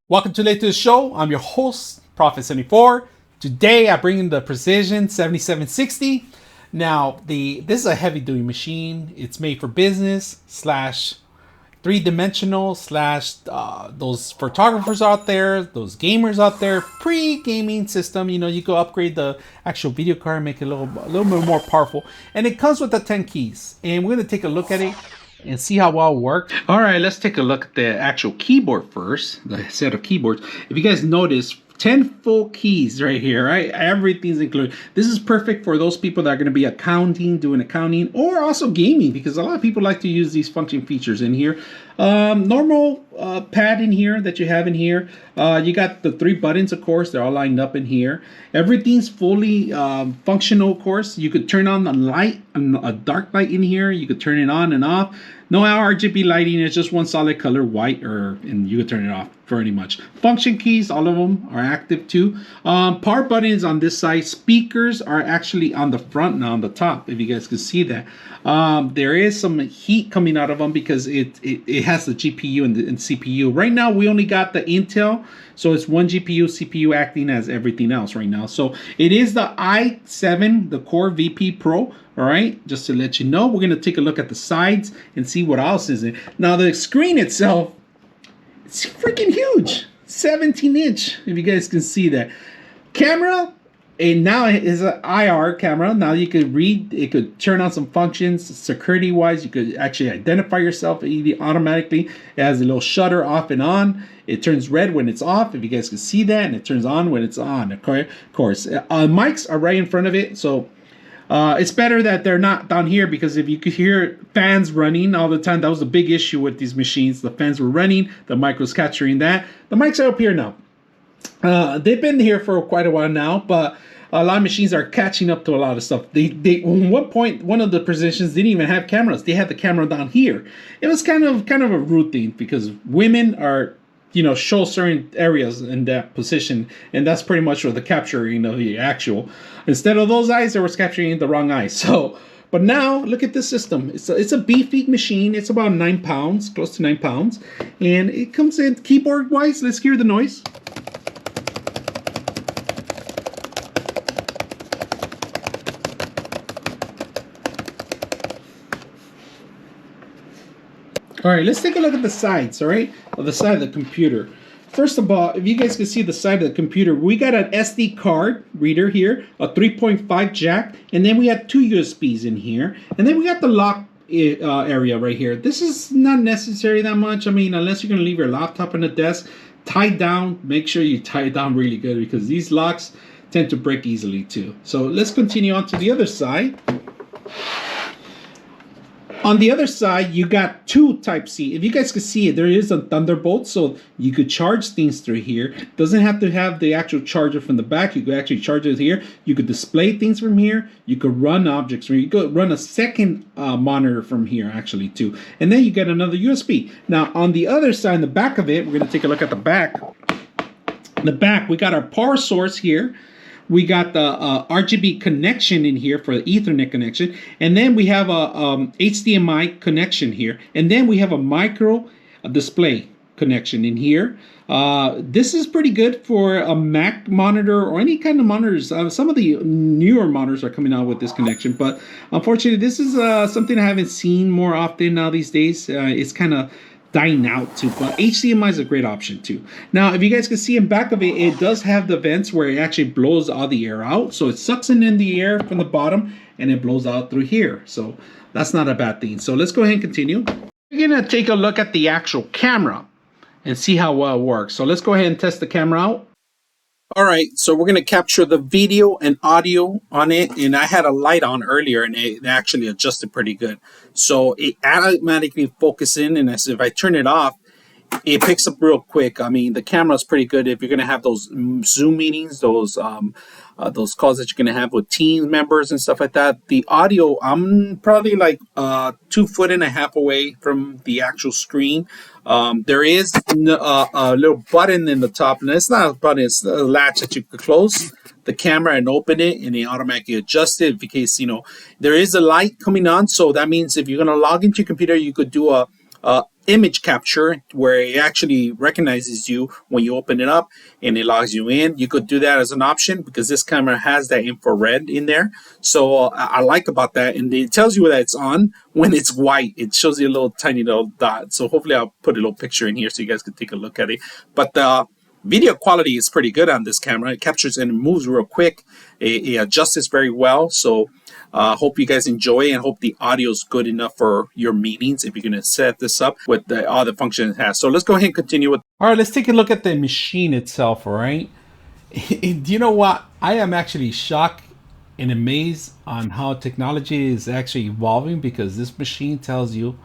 Welcome to Late to the Show. I'm your host, Prophet74. Today I bring in the Precision 7760. Now, this is a heavy-duty machine. It's made for business slash three-dimensional slash those photographers out there, those gamers out there, pre-gaming system. You know, you go upgrade the actual video card and make it a little bit more powerful. And it comes with the 10 keys. And we're going to take a look at it and see how well it works. All right, let's take a look at the actual keyboard first, the set of keyboards. If you guys notice, 10 full keys right here, right? Everything's included. This is perfect for those people that are going to be doing accounting, or also gaming, because a lot of people like to use these function features in here. Normal pad in here that you have in here. You got the 3 buttons, of course. They're all lined up in here. Everything's fully functional, of course. You could turn on the light, a dark light in here. You could turn it on and off. No RGB lighting. It's just one solid color, white, and you could turn it off pretty much. Function keys, all of them are active too. Power buttons on this side. Speakers are actually on the front now, on the top, if you guys can see that. There is some heat coming out of them because it has the GPU and CPU. Right now, we only got the Intel, so it's one GPU, CPU acting as everything else right now. So it is the i7, the Core VP Pro. All right, just to let you know, we're going to take a look at the sides and see what else is in. Now, the screen itself, it's freaking huge. 17-inch, if you guys can see that. Camera, and now it is an IR camera. Now you could read, it could turn on some functions. Security-wise, you could actually identify yourself automatically. It has a little shutter off and on. It turns red when it's off, if you guys can see that, and it turns on when it's on, of course. Mics are right in front of it, so it's better that they're not down here, because if you could hear fans running all the time, that was a big issue with these machines. The fans were running, the mic was capturing that. The mics are up here now. They've been here for quite a while now, but a lot of machines are catching up to a lot of stuff. They at one point, one of the positions didn't even have cameras. They had the camera down here. It was kind of a rude thing, because women are, you know, show certain areas in that position, and that's pretty much what the capturing of the actual. Instead of those eyes, they were capturing the wrong eyes. So, but now look at this system. It's a beefy machine. It's about 9 pounds, close to 9 pounds, and it comes in keyboard wise. Let's hear the noise. All right, let's take a look at the sides, all right, of the side of the computer. First of all, if you guys can see the side of the computer, we got an SD card reader here, a 3.5 jack, and then we have 2 USBs in here, and then we got the lock area right here. This is not necessary that much. I mean, unless you're going to leave your laptop on the desk, tied down, make sure you tie it down really good, because these locks tend to break easily too. So let's continue on to the other side. On the other side, you got 2 Type-C. If you guys can see it, there is a Thunderbolt, so you could charge things through here. Doesn't have to have the actual charger from the back. You could actually charge it here. You could display things from here. You could run objects from here. You could run a second monitor from here, actually, too. And then you get another USB. Now, on the other side, in the back of it, we're going to take a look at the back. In the back, we got our power source here. We got the RGB connection in here for the Ethernet connection. And then we have a HDMI connection here. And then we have a micro display connection in here. This is pretty good for a Mac monitor or any kind of monitors. Some of the newer monitors are coming out with this connection. But unfortunately, this is something I haven't seen more often now these days. It's kind of dying out too, but HDMI is a great option too. Now, if you guys can see in back of it, it does have the vents where it actually blows all the air out. So it sucks in the air from the bottom and it blows out through here. So that's not a bad thing. So let's go ahead and continue. We're gonna take a look at the actual camera and see how well it works. So let's go ahead and test the camera out. All right, so we're going to capture the video and audio on it, and I had a light on earlier, and it actually adjusted pretty good. So it automatically focuses in, and if I turn it off, it picks up real quick. I mean, the camera is pretty good if you're going to have those Zoom meetings, those those calls that you're going to have with team members and stuff like that. The audio, I'm probably like 2.5 feet away from the actual screen. There is a little button in the top, and it's not a button, it's a latch that you could close the camera and open it, and it automatically adjusts it in case, there is a light coming on. So that means if you're going to log into your computer, you could do a image capture where it actually recognizes you when you open it up and it logs you in. You could do that as an option because this camera has that infrared in there. So I like about that, and it tells you that it's on when it's white. It shows you a little tiny little dot. So hopefully I'll put a little picture in here so you guys can take a look at it. But the video quality is pretty good on this camera. It captures and it moves real quick. It adjusts very well. So hope you guys enjoy, and hope the audio is good enough for your meetings if you're going to set this up with all the functions it has. So let's go ahead and continue with. All right, let's take a look at the machine itself. All right. Do you know what? I am actually shocked and amazed on how technology is actually evolving, because this machine tells you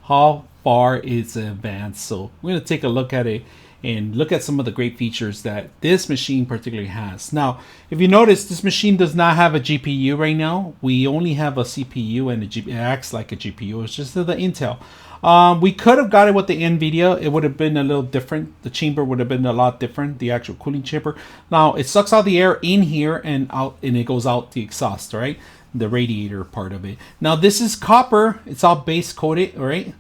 how far it's advanced. So we're going to take a look at it and look at some of the great features that this machine particularly has. Now, if you notice, this machine does not have a GPU right now. We only have a CPU, and it acts like a GPU. It's just the Intel. We could have got it with the NVIDIA. It would have been a little different. The chamber would have been a lot different, the actual cooling chamber. Now, it sucks out the air in here and out, and it goes out the exhaust, right? The radiator part of it. Now, this is copper. It's all base coated, right?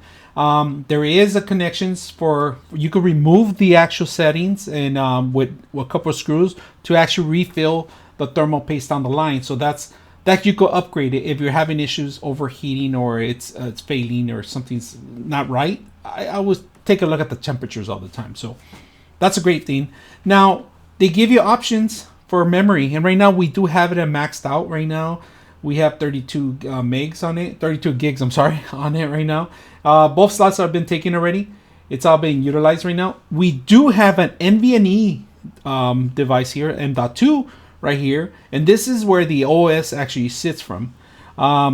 There is a connections for, you could remove the actual settings and with a couple of screws to actually refill the thermal paste down the line. So that you could upgrade it if you're having issues overheating, or it's failing, or something's not right. I always take a look at the temperatures all the time. So that's a great thing. Now, they give you options for memory, and right now we do have it maxed out right now. We have 32 megs on it, 32 gigs, I'm sorry, on it right now. Both slots have been taken already. It's all being utilized right now. We do have an NVMe device here, M.2 right here. And this is where the OS actually sits from.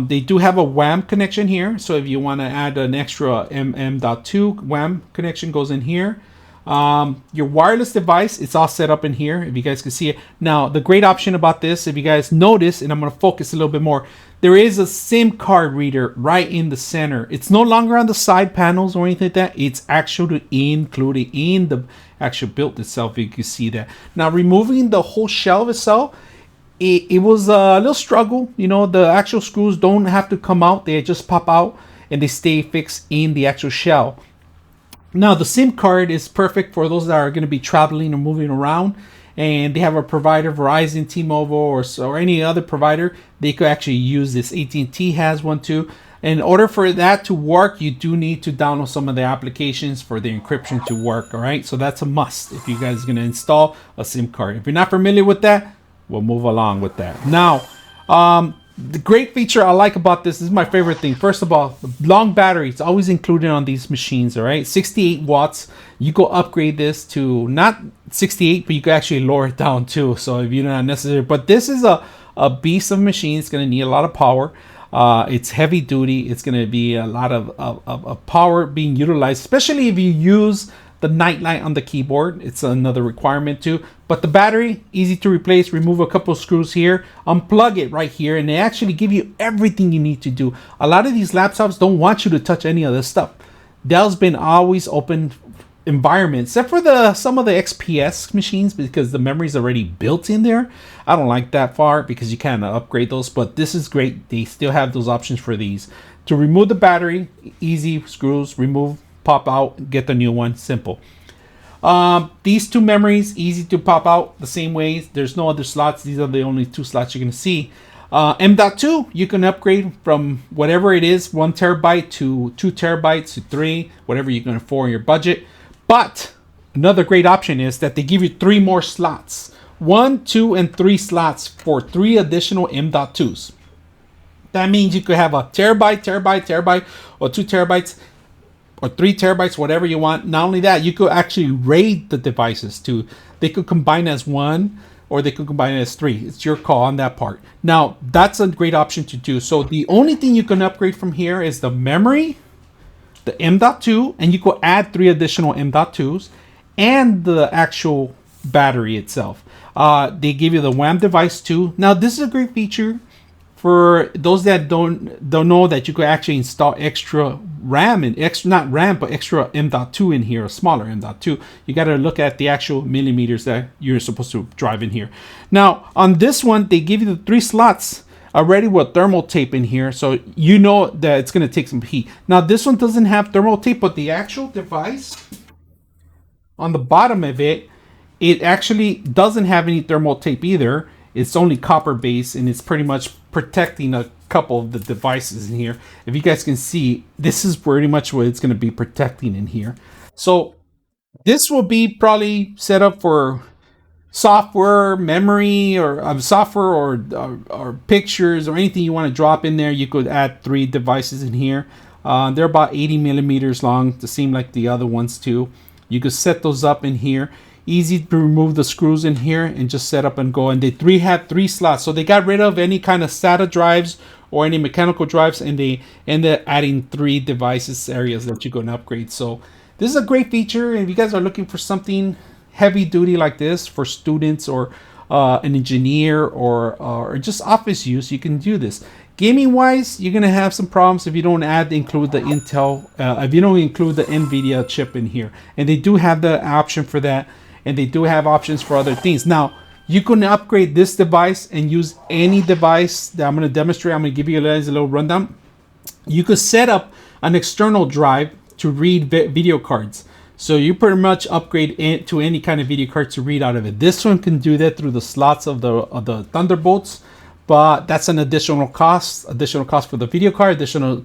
They do have a WAM connection here. So if you want to add an extra M.2 WAM connection, goes in here. Your wireless device, it's all set up in here, if you guys can see it. Now, the great option about this, if you guys notice, and I'm going to focus a little bit more, there is a SIM card reader right in the center. It's no longer on the side panels or anything like that. It's actually included in the actual build itself. You can see that. Now, removing the whole shell itself, it was a little struggle. The actual screws don't have to come out. They just pop out and they stay fixed in the actual shell. Now, the SIM card is perfect for those that are going to be traveling or moving around, and they have a provider, Verizon, T-Mobile, or any other provider. They could actually use this. AT&T has one too. In order for that to work, you do need to download some of the applications for the encryption to work. All right, so that's a must if you guys are going to install a SIM card. If you're not familiar with that, we'll move along with that. Now, the great feature I like about this is my favorite thing. First of all, the long battery. It's always included on these machines, all right? 68 watts. You go upgrade this to not 68, but you can actually lower it down too. So if you're not necessary. But this is a beast of machine. It's going to need a lot of power. It's heavy duty. It's going to be a lot of power being utilized, especially if you use the nightlight on the keyboard. It's another requirement too. But the battery, easy to replace. Remove a couple of screws here, unplug it right here, and they actually give you everything you need to do. A lot of these laptops don't want you to touch any of this stuff. Dell's been always open environment, except for some of the XPS machines, because the memory is already built in there. I don't like that far because you kind of upgrade those, but this is great. They still have those options for these. To remove the battery, easy screws, remove, pop out, get the new one, simple. These two memories, easy to pop out the same ways. There's no other slots. These are the only two slots you're going to see. M.2, you can upgrade from whatever it is, 1 terabyte to 2 terabytes to 3, whatever you're going for in your budget. But another great option is that they give you 3 more slots. 1, 2, and 3 slots for 3 additional M.2s. That means you could have a terabyte, or 2 terabytes, or 3 terabytes, whatever you want. Not only that, you could actually RAID the devices too. They could combine as 1, or they could combine it as 3. It's your call on that part. Now, that's a great option to do. So the only thing you can upgrade from here is the memory, the M.2, and you could add 3 additional M.2s, and the actual battery itself. They give you the WAM device too. Now this is a great feature for those that don't know that you could actually install extra RAM and extra, not RAM, but extra M.2 in here, a smaller M.2. You got to look at the actual millimeters that you're supposed to drive in here. Now on this one, they give you the 3 slots already with thermal tape in here, so you know that it's going to take some heat. Now this one doesn't have thermal tape, but the actual device on the bottom of it, it actually doesn't have any thermal tape either. It's only copper based, and it's pretty much protecting a couple of the devices in here. If you guys can see, this is pretty much what it's going to be protecting in here. So this will be probably set up for software, memory, or software, or pictures, or anything you want to drop in there. You could add 3 devices in here. They're about 80 millimeters long, to seem like the other ones too. You could set those up in here. Easy to remove the screws in here and just set up and go. And they have 3 slots, so they got rid of any kind of SATA drives or any mechanical drives, and they ended up adding 3 devices areas that you can upgrade. So this is a great feature, and if you guys are looking for something heavy duty like this for students or an engineer or just office use, you can do this. Gaming wise, you're gonna have some problems if you don't include the Intel, if you don't include the NVIDIA chip in here. And they do have the option for that, and they do have options for other things. Now, you can upgrade this device and use any device that I'm gonna demonstrate. I'm gonna give you guys a little rundown. You could set up an external drive to read video cards. So you pretty much upgrade to any kind of video card to read out of it. This one can do that through the slots of the Thunderbolts, but that's an additional cost for the video card, additional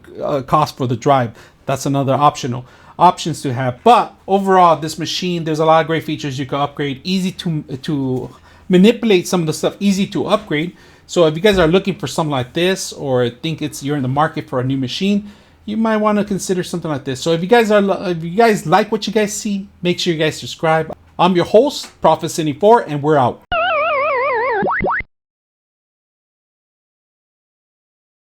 cost for the drive. That's another options to have. But overall, this machine, there's a lot of great features you can upgrade. Easy to manipulate some of the stuff, easy to upgrade. So if you guys are looking for something like this, or think you're in the market for a new machine, you might want to consider something like this. So if you guys like what you guys see, make sure you guys subscribe. I'm your host, Prophet 74, and we're out.